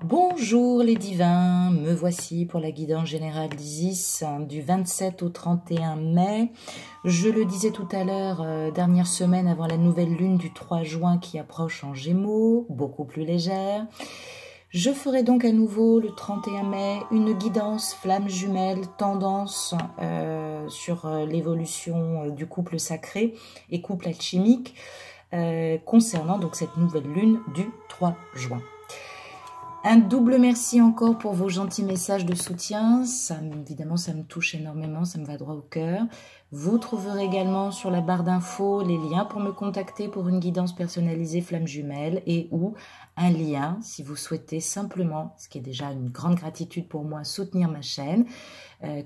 Bonjour les divins, me voici pour la guidance générale d'Isis du 27 au 31 mai. Je le disais tout à l'heure, dernière semaine avant la nouvelle lune du 3 juin qui approche en Gémeaux, beaucoup plus légère. Je ferai donc à nouveau le 31 mai une guidance flamme jumelle, tendance sur l'évolution du couple sacré et couple alchimique concernant donc cette nouvelle lune du 3 juin. Un double merci encore pour vos gentils messages de soutien. Évidemment, ça me touche énormément, ça me va droit au cœur. Vous trouverez également sur la barre d'infos les liens pour me contacter pour une guidance personnalisée flamme jumelle et ou un lien si vous souhaitez simplement, ce qui est déjà une grande gratitude pour moi, soutenir ma chaîne,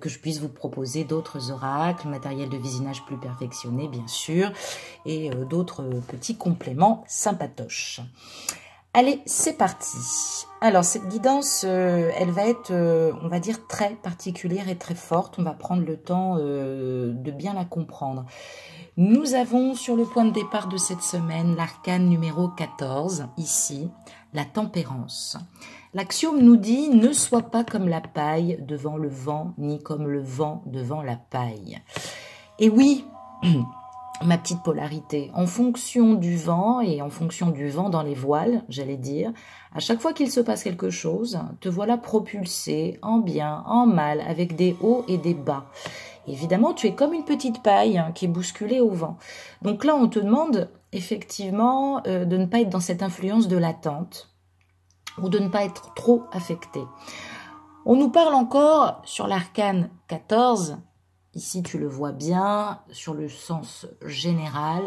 que je puisse vous proposer d'autres oracles, matériel de visionnage plus perfectionné bien sûr, et d'autres petits compléments sympatoches. Allez, c'est parti. Alors, cette guidance, elle va être, on va dire, très particulière et très forte. On va prendre le temps de bien la comprendre. Nous avons sur le point de départ de cette semaine l'arcane numéro 14, ici, la tempérance. L'axiome nous dit « Ne sois pas comme la paille devant le vent, ni comme le vent devant la paille ». Et oui, ma petite polarité, en fonction du vent et en fonction du vent dans les voiles, j'allais dire, à chaque fois qu'il se passe quelque chose, te voilà propulsé en bien, en mal, avec des hauts et des bas. Évidemment, tu es comme une petite paille qui est bousculée au vent. Donc là, on te demande effectivement de ne pas être dans cette influence de l'attente ou de ne pas être trop affecté. On nous parle encore sur l'arcane 14. Ici, tu le vois bien, sur le sens général,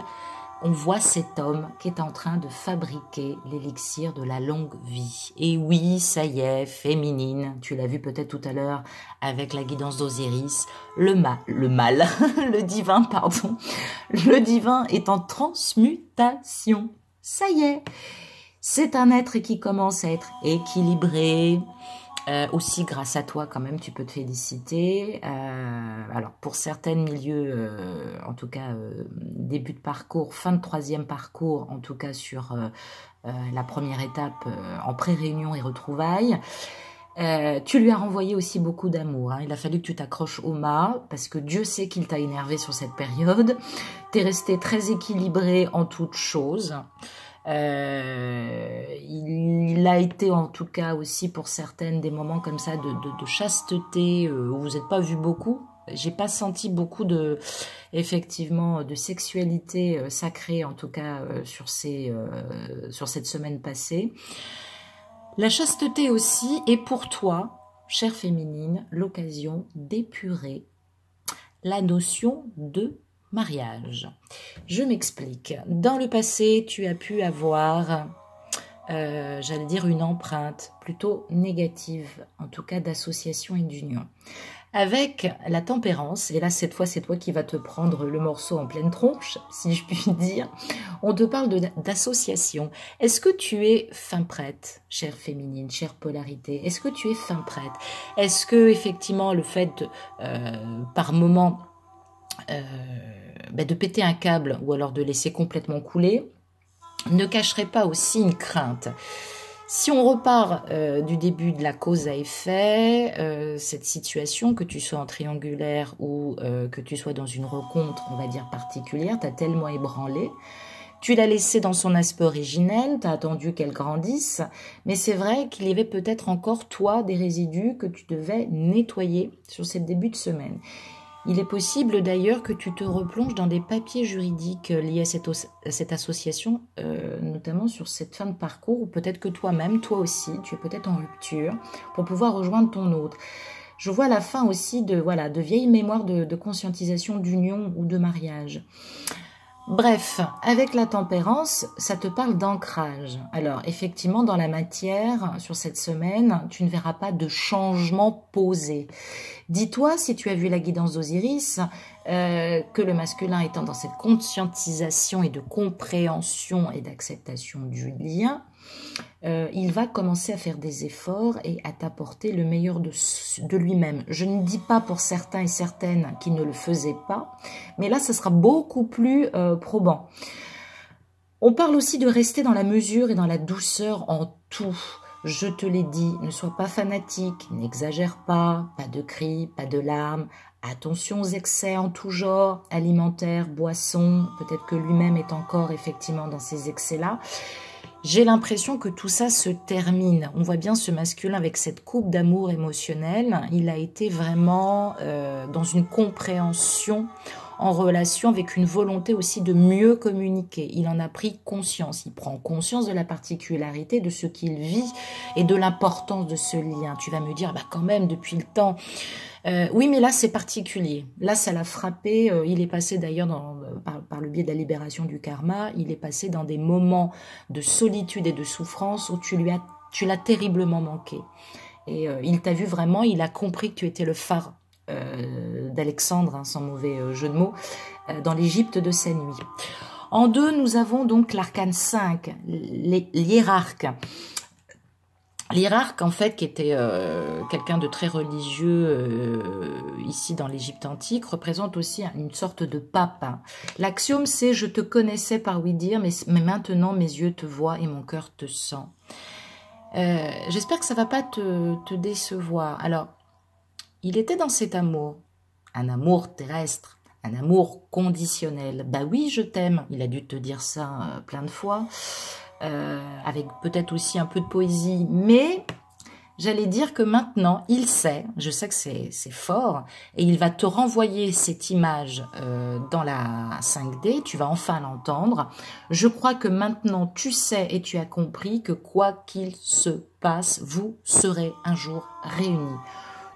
on voit cet homme qui est en train de fabriquer l'élixir de la longue vie. Et oui, ça y est, féminine, tu l'as vu peut-être tout à l'heure avec la guidance d'Osiris, le divin, pardon, le divin est en transmutation. Ça y est, c'est un être qui commence à être équilibré. Aussi grâce à toi quand même tu peux te féliciter. Alors pour certains milieux, en tout cas début de parcours, fin de troisième parcours, en tout cas sur la première étape en pré-réunion et retrouvailles, tu lui as renvoyé aussi beaucoup d'amour, hein. Il a fallu que tu t'accroches au mât parce que Dieu sait qu'il t'a énervé sur cette période. Tu es resté très équilibré en toutes choses. Il a été en tout cas aussi pour certaines des moments comme ça de chasteté où vous n'êtes pas vu beaucoup. J'ai pas senti beaucoup effectivement de sexualité sacrée en tout cas sur cette semaine passée. La chasteté aussi est pour toi, chère féminine, l'occasion d'épurer la notion de mariage. Je m'explique. Dans le passé, tu as pu avoir, j'allais dire, une empreinte plutôt négative, en tout cas d'association et d'union. Avec la tempérance, et là cette fois c'est toi qui vas te prendre le morceau en pleine tronche, si je puis dire, on te parle d'association. Est-ce que tu es fin prête, chère féminine, chère polarité? Est-ce que tu es fin prête? Est-ce que effectivement le fait par moment de péter un câble ou alors de laisser complètement couler ne cacherait pas aussi une crainte? Si on repart du début de la cause à effet, cette situation, que tu sois en triangulaire ou que tu sois dans une rencontre, on va dire particulière, t'as tellement ébranlé, tu l'as laissée dans son aspect originel, tu as attendu qu'elle grandisse, mais c'est vrai qu'il y avait peut-être encore, toi, des résidus que tu devais nettoyer sur ce début de semaine. Il est possible d'ailleurs que tu te replonges dans des papiers juridiques liés à cette association, notamment sur cette fin de parcours, ou peut-être que toi-même, toi aussi, tu es peut-être en rupture pour pouvoir rejoindre ton autre. Je vois la fin aussi de vieilles mémoires de conscientisation d'union ou de mariage. Bref, avec la tempérance, ça te parle d'ancrage. Alors, effectivement, dans la matière, sur cette semaine, tu ne verras pas de changement posé. Dis-toi, si tu as vu la guidance d'Osiris, que le masculin étant dans cette conscientisation et de compréhension et d'acceptation du lien, il va commencer à faire des efforts et à t'apporter le meilleur de lui-même. Je ne dis pas pour certains et certaines qui ne le faisaient pas, mais là, ça sera beaucoup plus probant. On parle aussi de rester dans la mesure et dans la douceur en tout. Je te l'ai dit, ne sois pas fanatique, n'exagère pas de cris, pas de larmes. Attention aux excès en tout genre, alimentaires, boissons, peut-être que lui-même est encore effectivement dans ces excès-là. J'ai l'impression que tout ça se termine. On voit bien ce masculin avec cette coupe d'amour émotionnel. Il a été vraiment dans une compréhension en relation avec une volonté aussi de mieux communiquer. Il en a pris conscience. Il prend conscience de la particularité de ce qu'il vit et de l'importance de ce lien. Tu vas me dire, bah quand même, depuis le temps... oui, mais là, c'est particulier. Là, ça l'a frappé. Il est passé d'ailleurs par le biais de la libération du karma, il est passé dans des moments de solitude et de souffrance où tu l'as terriblement manqué. Et il t'a vu vraiment, il a compris que tu étais le phare d'Alexandre, hein, sans mauvais jeu de mots, dans l'Égypte de ces nuits. En 2, nous avons donc l'arcane 5, l'hiérarque. L'hiérarque, en fait, qui était quelqu'un de très religieux ici dans l'Égypte antique, représente aussi une sorte de pape. L'axiome, c'est « Je te connaissais par oui dire, mais maintenant mes yeux te voient et mon cœur te sent ». J'espère que ça ne va pas te décevoir. Alors, il était dans cet amour, un amour terrestre, un amour conditionnel. Bah oui, je t'aime. Il a dû te dire ça plein de fois. Avec peut-être aussi un peu de poésie, mais j'allais dire que maintenant, il sait, je sais que c'est fort, et il va te renvoyer cette image dans la 5D, tu vas enfin l'entendre. Je crois que maintenant, tu sais et tu as compris que quoi qu'il se passe, vous serez un jour réunis.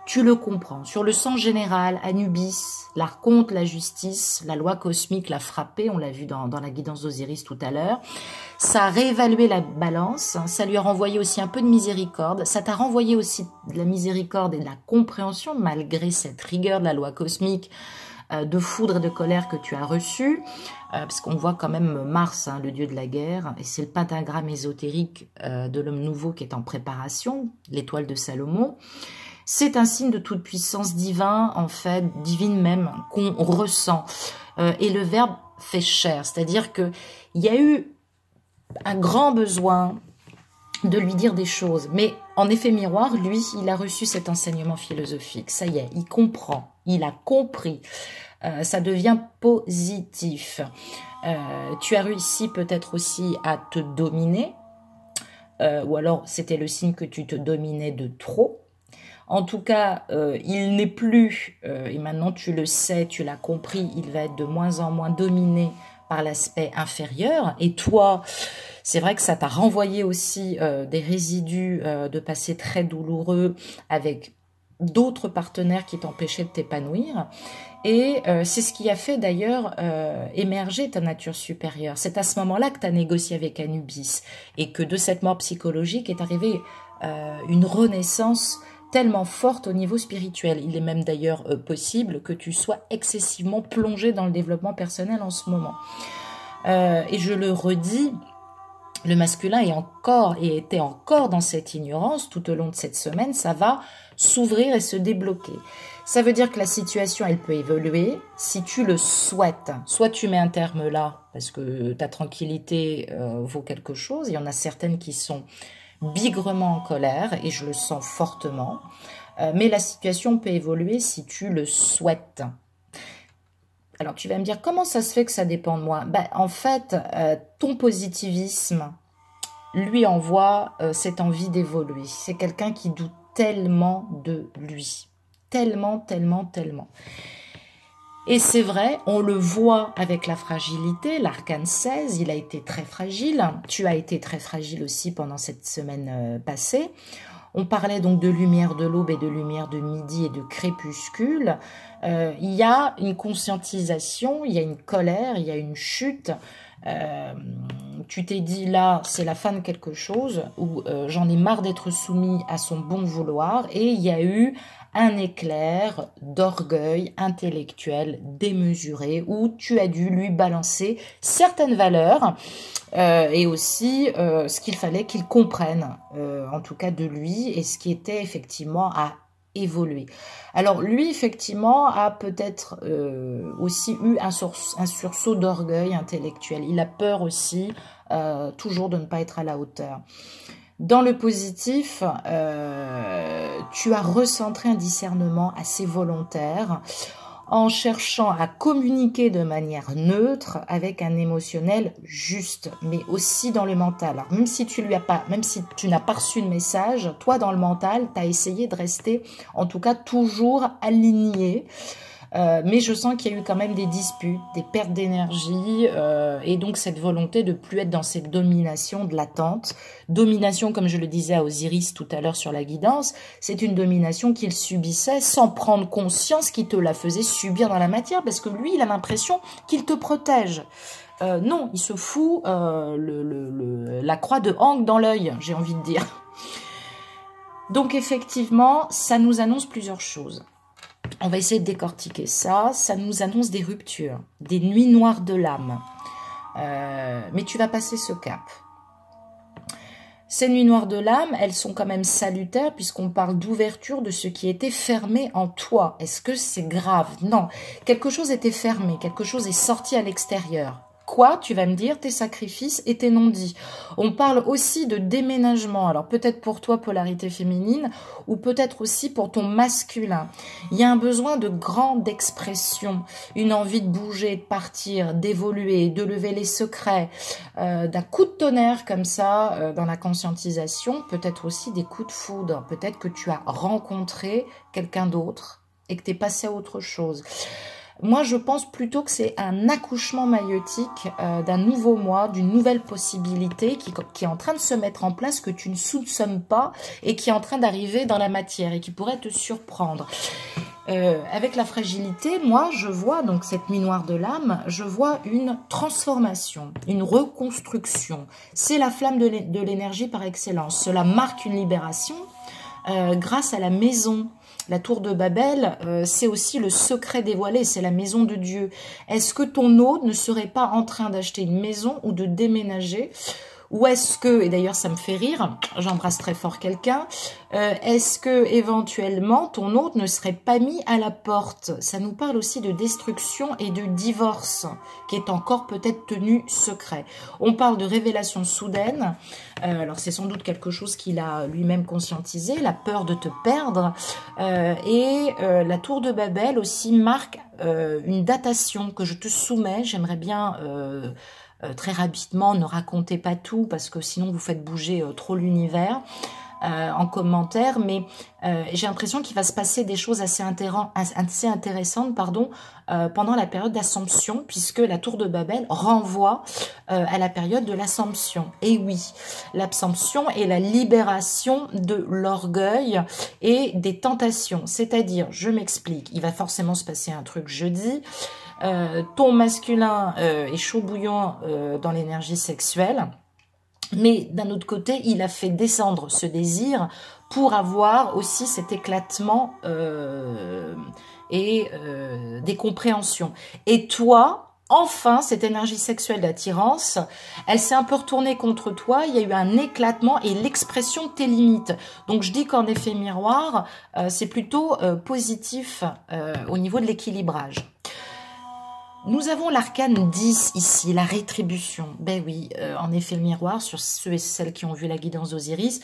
Tu le comprends. Sur le sens général, Anubis, l'archonte, la justice, la loi cosmique l'a frappé, on l'a vu dans la guidance d'Osiris tout à l'heure. Ça a réévalué la balance, ça lui a renvoyé aussi un peu de miséricorde, ça t'a renvoyé aussi de la miséricorde et de la compréhension malgré cette rigueur de la loi cosmique, de foudre et de colère que tu as reçue, parce qu'on voit quand même Mars, hein, le dieu de la guerre, et c'est le pentagramme ésotérique de l'homme nouveau qui est en préparation, l'étoile de Salomon. C'est un signe de toute puissance divine, en fait, divine même, qu'on ressent. Et le verbe fait chair, c'est-à-dire qu'il y a eu un grand besoin de lui dire des choses. Mais en effet miroir, lui, il a reçu cet enseignement philosophique. Ça y est, il comprend, il a compris. Ça devient positif. Tu as réussi peut-être aussi à te dominer, ou alors c'était le signe que tu te dominais de trop. En tout cas, il n'est plus, et maintenant tu le sais, tu l'as compris, il va être de moins en moins dominé par l'aspect inférieur. Et toi, c'est vrai que ça t'a renvoyé aussi des résidus de passé très douloureux avec d'autres partenaires qui t'empêchaient de t'épanouir. Et c'est ce qui a fait d'ailleurs émerger ta nature supérieure. C'est à ce moment-là que tu as négocié avec Anubis et que de cette mort psychologique est arrivée une renaissance tellement forte au niveau spirituel. Il est même d'ailleurs possible que tu sois excessivement plongé dans le développement personnel en ce moment. Et je le redis, le masculin était encore dans cette ignorance tout au long de cette semaine. Ça va s'ouvrir et se débloquer. Ça veut dire que la situation, elle peut évoluer si tu le souhaites. Soit tu mets un terme là, parce que ta tranquillité vaut quelque chose. Il y en a certaines qui sont bigrement en colère, et je le sens fortement. Mais la situation peut évoluer si tu le souhaites. Alors, tu vas me dire, comment ça se fait que ça dépend de moi? En fait, ton positivisme lui envoie cette envie d'évoluer. C'est quelqu'un qui doute tellement de lui. Tellement, tellement, tellement. Et c'est vrai, on le voit avec la fragilité, l'arcane 16, il a été très fragile. Tu as été très fragile aussi pendant cette semaine passée. On parlait donc de lumière de l'aube et de lumière de midi et de crépuscule. Il y a une conscientisation, il y a une colère, il y a une chute. Tu t'es dit là, c'est la fin de quelque chose, ou j'en ai marre d'être soumis à son bon vouloir. Et il y a eu un éclair d'orgueil intellectuel démesuré où tu as dû lui balancer certaines valeurs et aussi ce qu'il fallait qu'il comprenne, en tout cas de lui, et ce qui était effectivement à évoluer. Alors lui, effectivement, a peut-être aussi eu un sursaut d'orgueil intellectuel. Il a peur aussi toujours de ne pas être à la hauteur. Dans le positif, tu as recentré un discernement assez volontaire en cherchant à communiquer de manière neutre avec un émotionnel juste, mais aussi dans le mental. Alors, même si tu n'as pas reçu le message, toi dans le mental, tu as essayé de rester en tout cas toujours aligné. Mais je sens qu'il y a eu quand même des disputes, des pertes d'énergie et donc cette volonté de plus être dans cette domination de l'attente. Domination, comme je le disais à Osiris tout à l'heure sur la guidance, c'est une domination qu'il subissait sans prendre conscience qu'il te la faisait subir dans la matière parce que lui, il a l'impression qu'il te protège. Non, il se fout la croix de Hank dans l'œil, j'ai envie de dire. Donc effectivement, ça nous annonce plusieurs choses. On va essayer de décortiquer ça. Ça nous annonce des ruptures, des nuits noires de l'âme. Mais tu vas passer ce cap. Ces nuits noires de l'âme, elles sont quand même salutaires puisqu'on parle d'ouverture de ce qui était fermé en toi. Est-ce que c'est grave? Non. Quelque chose était fermé, quelque chose est sorti à l'extérieur. Quoi, tu vas me dire, tes sacrifices et tes non-dits. On parle aussi de déménagement. Alors peut-être pour toi, polarité féminine, ou peut-être aussi pour ton masculin. Il y a un besoin de grande expression, une envie de bouger, de partir, d'évoluer, de lever les secrets, d'un coup de tonnerre comme ça dans la conscientisation, peut-être aussi des coups de foudre. Peut-être que tu as rencontré quelqu'un d'autre et que tu es passé à autre chose. Moi, je pense plutôt que c'est un accouchement maïeutique d'un nouveau moi, d'une nouvelle possibilité qui est en train de se mettre en place, que tu ne soupçonnes pas et qui est en train d'arriver dans la matière et qui pourrait te surprendre. Avec la fragilité, moi, je vois, donc cette nuit noire de l'âme, je vois une transformation, une reconstruction. C'est la flamme de l'énergie par excellence. Cela marque une libération grâce à la maison. La tour de Babel, c'est aussi le secret dévoilé, c'est la maison de Dieu. Est-ce que ton hôte ne serait pas en train d'acheter une maison ou de déménager? Ou est-ce que, et d'ailleurs ça me fait rire, j'embrasse très fort quelqu'un, est-ce que éventuellement ton hôte ne serait pas mis à la porte? Ça nous parle aussi de destruction et de divorce, qui est encore peut-être tenu secret. On parle de révélation soudaine, alors c'est sans doute quelque chose qu'il a lui-même conscientisé, la peur de te perdre, et la tour de Babel aussi marque une datation que je te soumets, j'aimerais bien... très rapidement, ne racontez pas tout parce que sinon vous faites bouger trop l'univers en commentaire, mais j'ai l'impression qu'il va se passer des choses assez intéressantes pendant la période d'Assomption, puisque la tour de Babel renvoie à la période de l'Assomption. Et oui, l'Assomption est la libération de l'orgueil et des tentations, c'est-à-dire, je m'explique, il va forcément se passer un truc jeudi. Ton masculin est chaud bouillant dans l'énergie sexuelle, mais d'un autre côté, il a fait descendre ce désir pour avoir aussi cet éclatement et des compréhensions. Et toi, enfin, cette énergie sexuelle d'attirance, elle s'est un peu retournée contre toi, il y a eu un éclatement et l'expression de tes limites. Donc je dis qu'en effet miroir, c'est plutôt positif au niveau de l'équilibrage. Nous avons l'arcane 10 ici, la rétribution. Ben oui, en effet miroir, sur ceux et celles qui ont vu la guidance d'Osiris,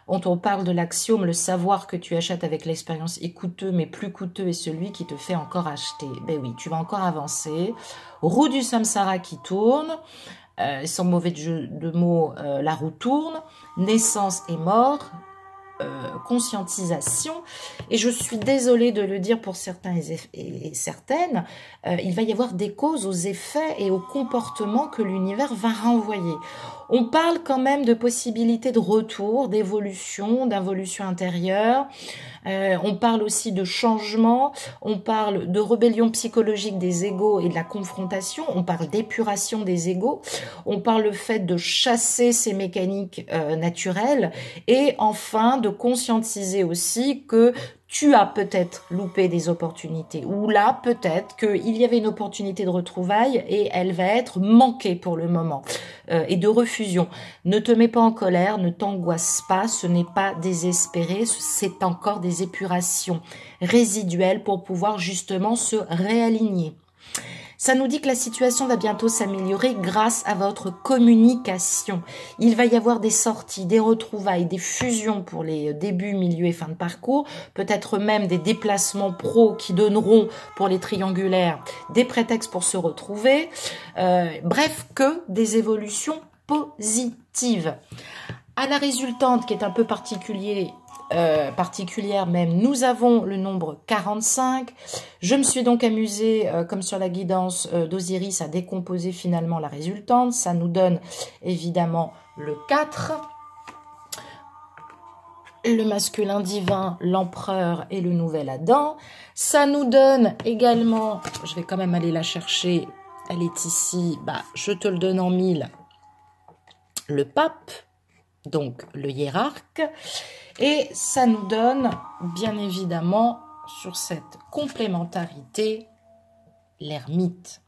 on parle de l'axiome, le savoir que tu achètes avec l'expérience est coûteux, mais plus coûteux est celui qui te fait encore acheter. Ben oui, tu vas encore avancer. Roue du samsara qui tourne, sans mauvais jeu de mots, la roue tourne. Naissance et mort, conscientisation, et je suis désolée de le dire pour certains et certaines, il va y avoir des causes aux effets et aux comportements que l'univers va renvoyer. On parle quand même de possibilités de retour, d'évolution, d'involution intérieure. On parle aussi de changement, on parle de rébellion psychologique des égos et de la confrontation, on parle d'épuration des égos, on parle le fait de chasser ces mécaniques naturelles et enfin de conscientiser aussi que tu as peut-être loupé des opportunités, ou là, peut-être qu'il y avait une opportunité de retrouvailles et elle va être manquée pour le moment, et de refusion. Ne te mets pas en colère, ne t'angoisse pas, ce n'est pas désespéré, c'est encore des épurations résiduelles pour pouvoir justement se réaligner. Ça nous dit que la situation va bientôt s'améliorer grâce à votre communication. Il va y avoir des sorties, des retrouvailles, des fusions pour les débuts, milieux et fin de parcours, peut-être même des déplacements pro qui donneront pour les triangulaires des prétextes pour se retrouver. Bref, que des évolutions positives. À la résultante, qui est un peu particulière même, nous avons le nombre 45. Je me suis donc amusée, comme sur la guidance d'Osiris, à décomposer finalement la résultante. Ça nous donne évidemment le 4, le masculin divin, l'empereur et le nouvel Adam. Ça nous donne également, je vais quand même aller la chercher, elle est ici, je te le donne en 1000, le pape, donc le hiérarque. Et ça nous donne, bien évidemment, sur cette complémentarité, l'ermite.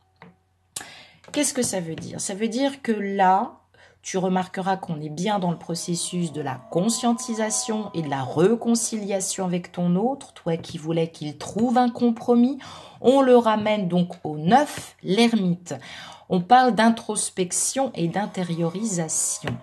Qu'est-ce que ça veut dire? Ça veut dire que là, tu remarqueras qu'on est bien dans le processus de la conscientisation et de la réconciliation avec ton autre, toi qui voulais qu'il trouve un compromis. On le ramène donc au 9, l'ermite. On parle d'introspection et d'intériorisation.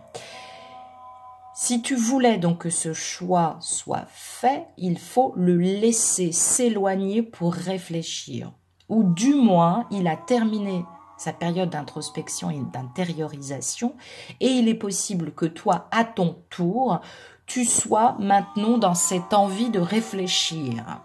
Si tu voulais donc que ce choix soit fait, il faut le laisser s'éloigner pour réfléchir. Ou du moins, il a terminé sa période d'introspection et d'intériorisation et il est possible que toi, à ton tour, tu sois maintenant dans cette envie de réfléchir.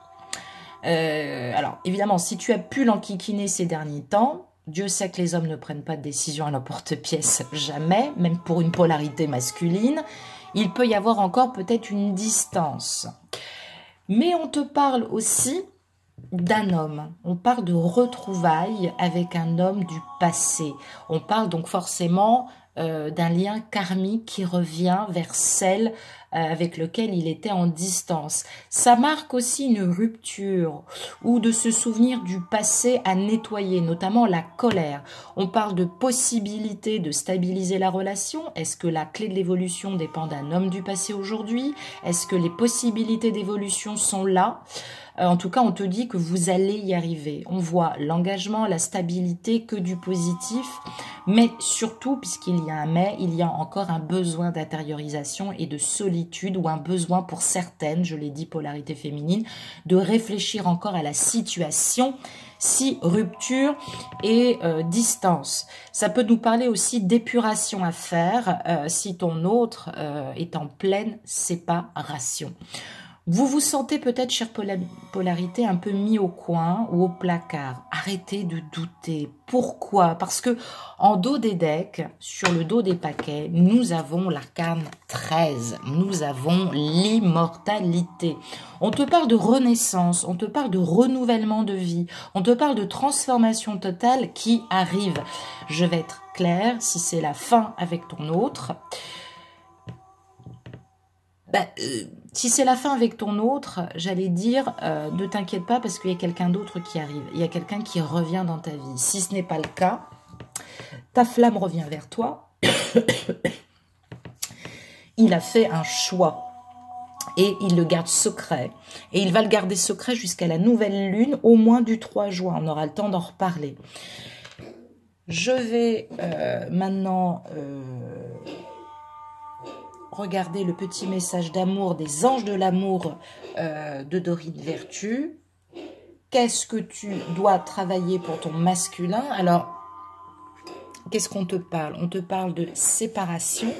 Alors, évidemment, si tu as pu l'enquiquiner ces derniers temps, Dieu sait que les hommes ne prennent pas de décision à l'emporte-pièce, jamais, même pour une polarité masculine. Il peut y avoir encore peut-être une distance. Mais on te parle aussi d'un homme. On parle de retrouvailles avec un homme du passé. On parle donc forcément d'un lien karmique qui revient vers celle avec lequel il était en distance. Ça marque aussi une rupture ou de se souvenir du passé à nettoyer, notamment la colère. On parle de possibilité de stabiliser la relation. Est-ce que la clé de l'évolution dépend d'un homme du passé aujourd'hui? Est-ce que les possibilités d'évolution sont là? En tout cas, on te dit que vous allez y arriver. On voit l'engagement, la stabilité, que du positif. Mais surtout, puisqu'il y a un mais, il y a encore un besoin d'intériorisation et de solitude ou un besoin pour certaines, je l'ai dit, polarité féminine, de réfléchir encore à la situation, si rupture et distance. Ça peut nous parler aussi d'épuration à faire si ton autre est en pleine séparation. Vous vous sentez peut-être, chère polarité, un peu mis au coin ou au placard. Arrêtez de douter. Pourquoi? Parce que en dos des decks, sur le dos des paquets, nous avons l'arcane 13. Nous avons l'immortalité. On te parle de renaissance, on te parle de renouvellement de vie, on te parle de transformation totale qui arrive. Je vais être claire, si c'est la fin avec ton autre... si c'est la fin avec ton autre, j'allais dire, ne t'inquiète pas parce qu'il y a quelqu'un d'autre qui arrive. Il y a quelqu'un qui revient dans ta vie. Si ce n'est pas le cas, ta flamme revient vers toi. Il a fait un choix et il le garde secret. Et il va le garder secret jusqu'à la nouvelle lune, au moins du 3 juin. On aura le temps d'en reparler. Je vais maintenant... regardez le petit message d'amour des anges de l'amour de Dorine Vertu. Qu'est-ce que tu dois travailler pour ton masculin? Alors, qu'est-ce qu'on te parle? On te parle de séparation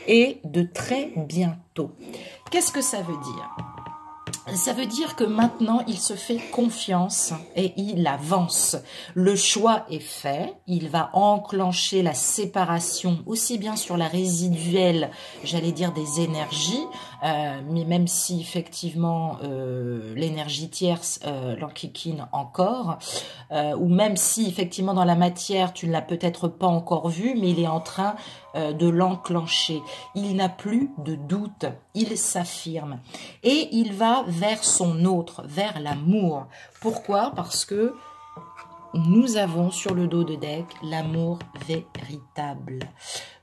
et de très bientôt. Qu'est-ce que ça veut dire? Ça veut dire que maintenant, il se fait confiance et il avance. Le choix est fait. Il va enclencher la séparation aussi bien sur la résiduelle, j'allais dire des énergies, mais même si effectivement l'énergie tierce l'enquiquine encore, ou même si effectivement dans la matière, tu ne l'as peut-être pas encore vu, mais il est en train de l'enclencher. Il n'a plus de doute, il s'affirme. Et il va vers son autre, vers l'amour. Pourquoi? Parce que nous avons sur le dos de deck l'amour véritable.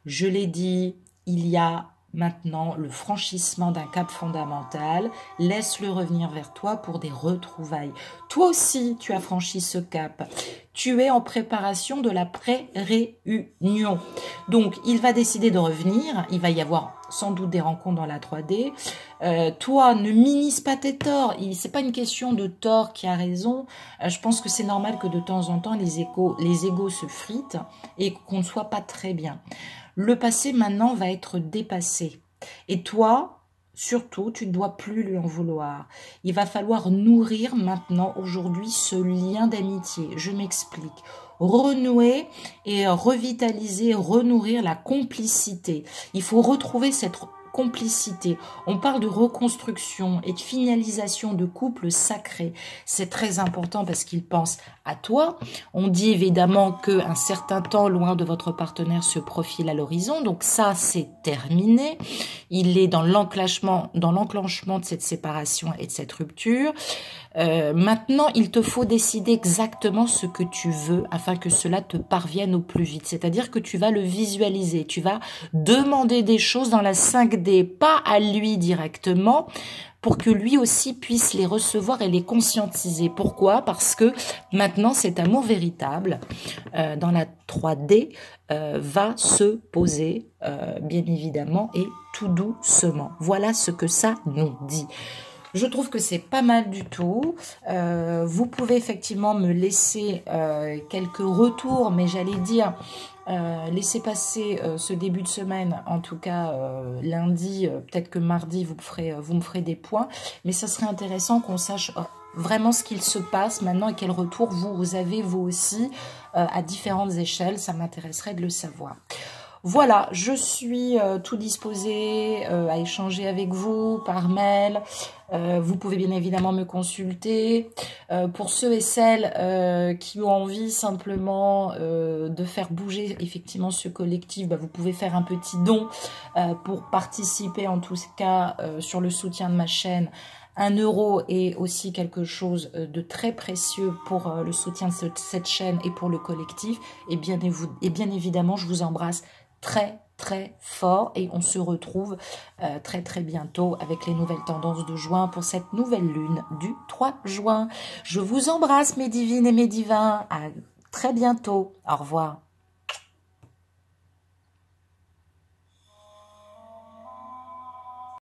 Je l'ai dit, il y a maintenant le franchissement d'un cap fondamental. Laisse-le revenir vers toi pour des retrouvailles. Toi aussi, tu as franchi ce cap. Tu es en préparation de la pré-réunion. Donc, il va décider de revenir. Il va y avoir sans doute des rencontres dans la 3D. Toi, ne minimise pas tes torts. C'est pas une question de tort qui a raison. Je pense que c'est normal que de temps en temps, les égos se fritent et qu'on ne soit pas très bien. Le passé, maintenant, va être dépassé. Et toi, surtout, tu ne dois plus lui en vouloir. Il va falloir nourrir maintenant, aujourd'hui, ce lien d'amitié. Je m'explique. Renouer et revitaliser, renourrir la complicité. Il faut retrouver cette complicité. On parle de reconstruction et de finalisation de couples sacrés. C'est très important parce qu'il pense à toi. On dit évidemment qu'un certain temps loin de votre partenaire se profile à l'horizon. Donc ça, c'est terminé. Il est dans l'enclenchement de cette séparation et de cette rupture. Maintenant, il te faut décider exactement ce que tu veux afin que cela te parvienne au plus vite. C'est-à-dire que tu vas le visualiser, tu vas demander des choses dans la 5D, pas à lui directement, pour que lui aussi puisse les recevoir et les conscientiser. Pourquoi? Parce que maintenant, cet amour véritable, dans la 3D, va se poser, bien évidemment, et tout doucement. Voilà ce que ça nous dit. Je trouve que c'est pas mal du tout. Vous pouvez effectivement me laisser quelques retours, mais j'allais dire, laissez passer ce début de semaine, en tout cas lundi, peut-être que mardi vous me ferez des points, mais ça serait intéressant qu'on sache vraiment ce qu'il se passe maintenant et quel retour vous avez vous aussi à différentes échelles. Ça m'intéresserait de le savoir. Voilà, je suis tout disposée à échanger avec vous par mail. Vous pouvez bien évidemment me consulter. Pour ceux et celles qui ont envie simplement de faire bouger effectivement ce collectif, vous pouvez faire un petit don pour participer en tout cas sur le soutien de ma chaîne. 1 € est aussi quelque chose de très précieux pour le soutien de cette chaîne et pour le collectif. Et bien évidemment, je vous embrasse très très fort et on se retrouve très très bientôt avec les nouvelles tendances de juin pour cette nouvelle lune du 3 juin. Je vous embrasse mes divines et mes divins. À très bientôt. Au revoir.